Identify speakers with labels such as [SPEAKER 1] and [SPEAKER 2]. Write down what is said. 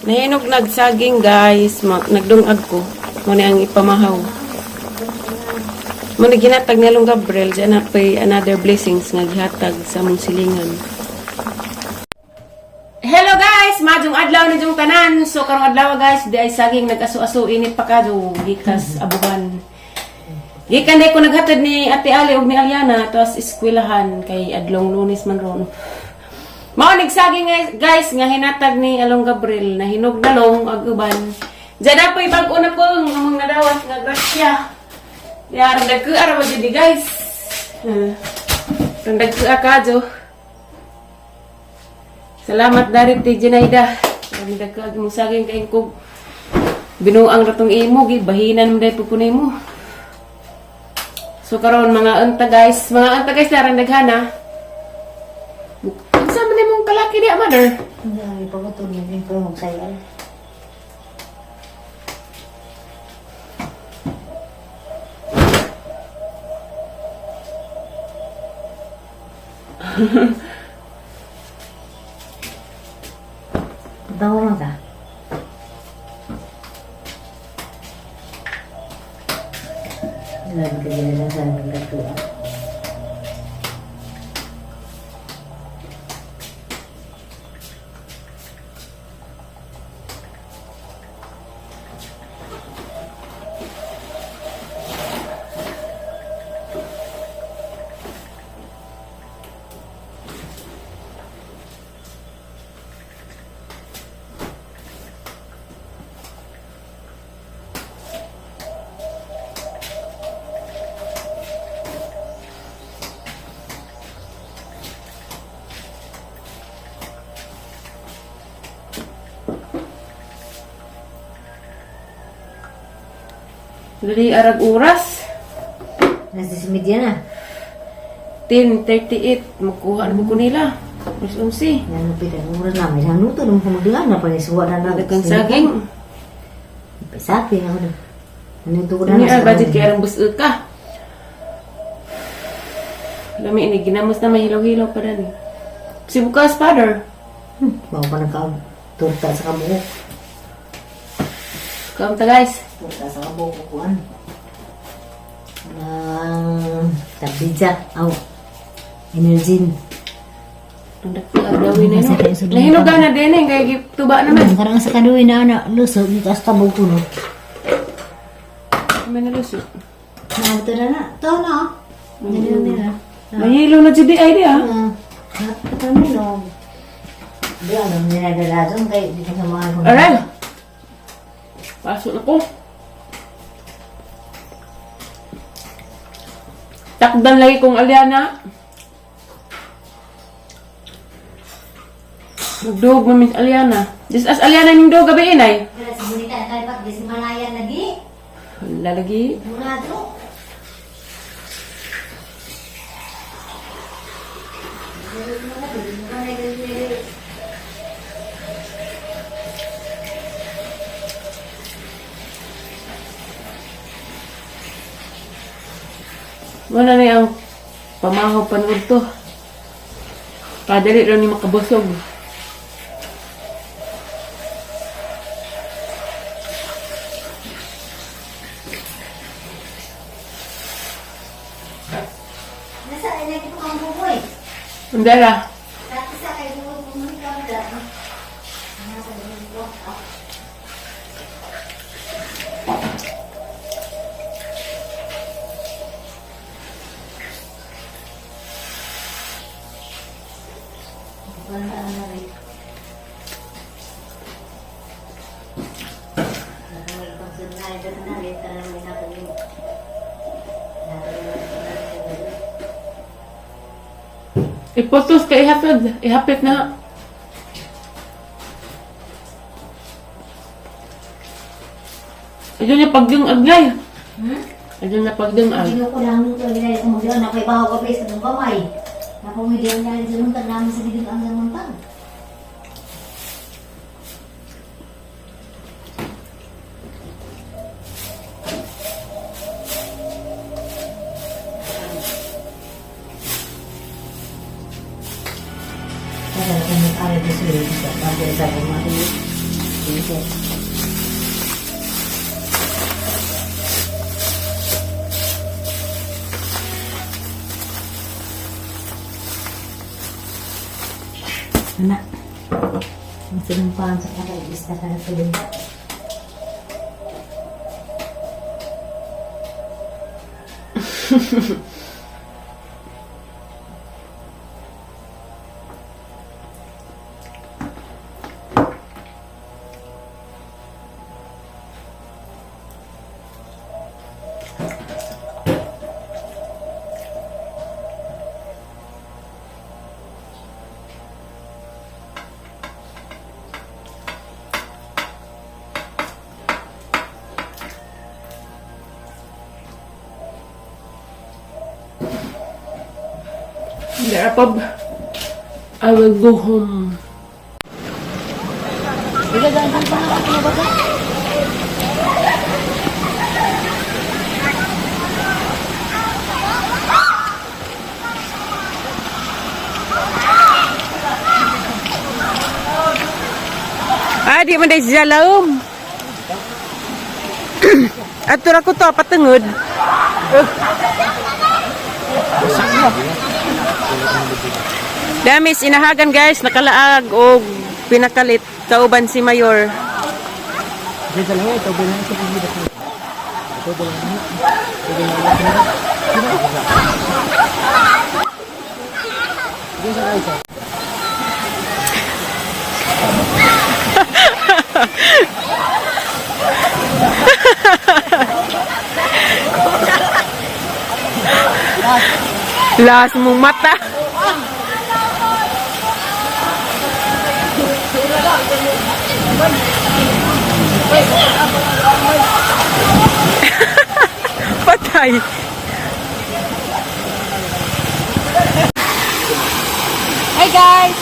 [SPEAKER 1] Nahinog nagsaging guys, nagdungag ko. Muna ang ipamahaw. Muna ginatag nilong Gabriel, dyan na pa'y another blessings nga gihatag sa mong silingan. Hello guys! Madjong adlaw na diyong tanan. So karong adlaw guys, di ay saging nag-aso-aso init pa ka gikas abuhan. Gikan day ko naghatid ni Ate Ali ug ni Aliana tapos eskwelahan kay adlong Lunes man ron. Mao nagsaging guys nga hinatag ni Along Gabriel na hinog dalong ag uban. Diyan po'y bag-o na po among nadawat nga grasya. Yara dagko ara di guys. Dagko akadyo. Salamat dari ti Jenaida. Kami dagko ag mong saging kay ko binuang ratong imo gibahinan mo dai pupunay mo. So karon mga unta guys darang daghana. Unsa man imong kalaki di mother?
[SPEAKER 2] Hindi pagutol ni ko mo sayo. Tahu mo ka? Lagi kerja sa mga tua.
[SPEAKER 1] Dali arag oras.
[SPEAKER 2] Nasa si media na.
[SPEAKER 1] 10:38 makuha na ko nila. Mas 11.
[SPEAKER 2] Yan pita oras na may hanuto nung kumaglan na pa ni suwa na
[SPEAKER 1] Dagang saging.
[SPEAKER 2] Pesake ako na. Hanuto ko na.
[SPEAKER 1] Ni budget kay arang busu ka. Lami ini ginamos na may hilaw-hilaw pa dali. Si bukas father.
[SPEAKER 2] Bawa pa nagka turta sa kabuok.
[SPEAKER 1] Kamta guys.
[SPEAKER 2] Turta sa kabuok kuan. Tabija, aw. Energin.
[SPEAKER 1] Ang dagawin na no. Nahinugan na din kay tuba naman.
[SPEAKER 2] Karang sa kaduwi na ana lusog ni tas tabog kuno.
[SPEAKER 1] May nalusot.
[SPEAKER 2] Nato na na. To na. Nila.
[SPEAKER 1] Mahilo na judi ay di ah.
[SPEAKER 2] Kami no. Di ano nila dun kay di ka samahan ko.
[SPEAKER 1] Aray. Pasok na ko. Takdan lagi kong Aliana. Nagdog mo Miss Aliana. This as Aliana yung dog gabi inay.
[SPEAKER 2] Kaya sa bunita kay pag di Malaya lagi.
[SPEAKER 1] Wala lagi.
[SPEAKER 2] Murado.
[SPEAKER 1] Wala na yung pamahaw panood to. Kadali rin ni makabusog.
[SPEAKER 2] Nasa ay lagi ko ang buboy.
[SPEAKER 1] Hindi la.
[SPEAKER 2] Dati sa kay buboy pumunta ka na. Nasa buboy.
[SPEAKER 1] Ipotos ka ihapit na. Ayun niya pagdung aglay. Ayun na pagdung ag.
[SPEAKER 2] Hindi ko lang nung ginaya ko magdala na kay bahaw ka pa sa kamay. Napumidyan niya sa muntag namin sa bidang ang muntag. Kaya kung nag-aral ko sila, bagay sa mga sir. Anak, ang sinumpaan sa kakaibista ka na tuloy.
[SPEAKER 1] Thereupon, I will go home.
[SPEAKER 2] Igagandang pa nga ako na ba ka?
[SPEAKER 1] Ah, di man dahil siya laom. At tura ko to, patungod. Damis, inahagan guys, nakalaag o pinakalit. Kauban si Mayor. Las mong mata. Patay. Hi guys.